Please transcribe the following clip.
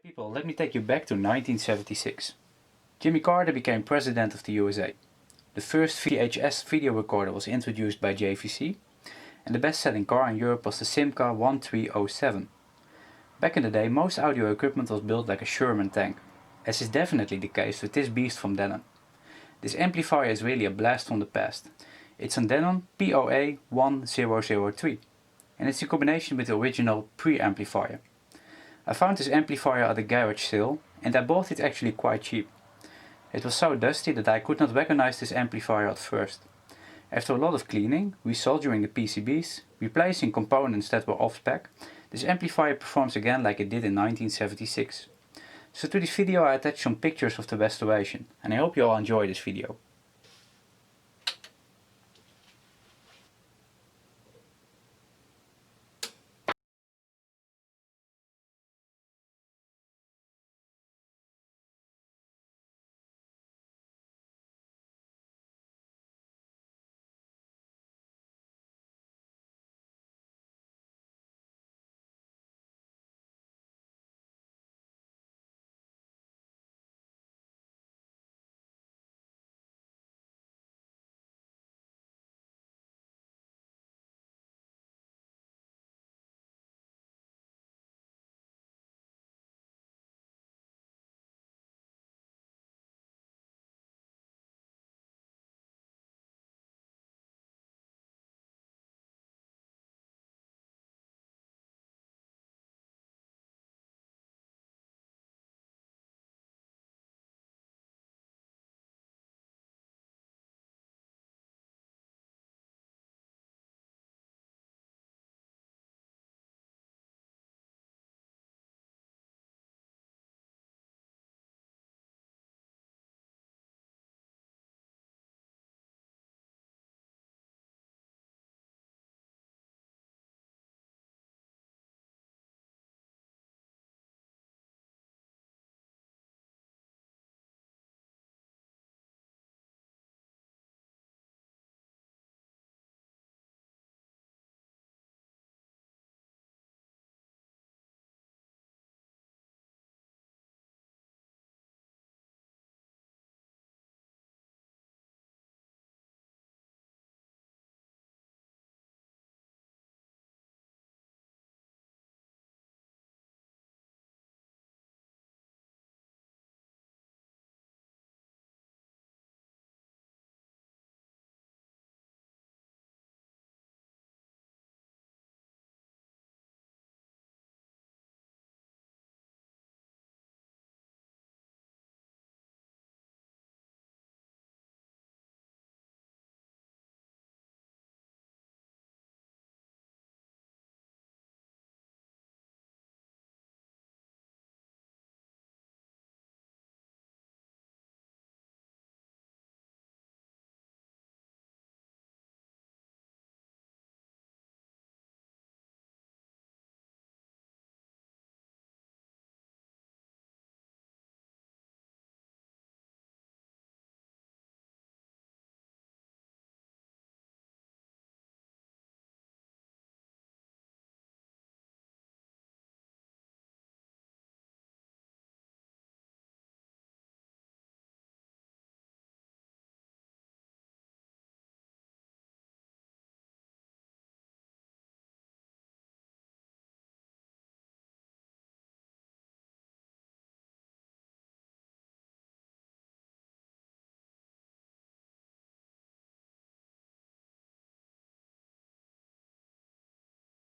People, let me take you back to 1976. Jimmy Carter became president of the USA. The first VHS video recorder was introduced by JVC, and the best-selling car in Europe was the Simca 1307. Back in the day, most audio equipment was built like a Sherman tank, as is definitely the case with this beast from Denon. This amplifier is really a blast from the past. It's a Denon POA-1003, and it's a combination with the original pre-amplifier. I found this amplifier at a garage sale, and I bought it actually quite cheap. It was so dusty that I could not recognize this amplifier at first. After a lot of cleaning, resoldering the PCBs, replacing components that were off spec, this amplifier performs again like it did in 1976. So to this video I attached some pictures of the restoration, and I hope you all enjoy this video.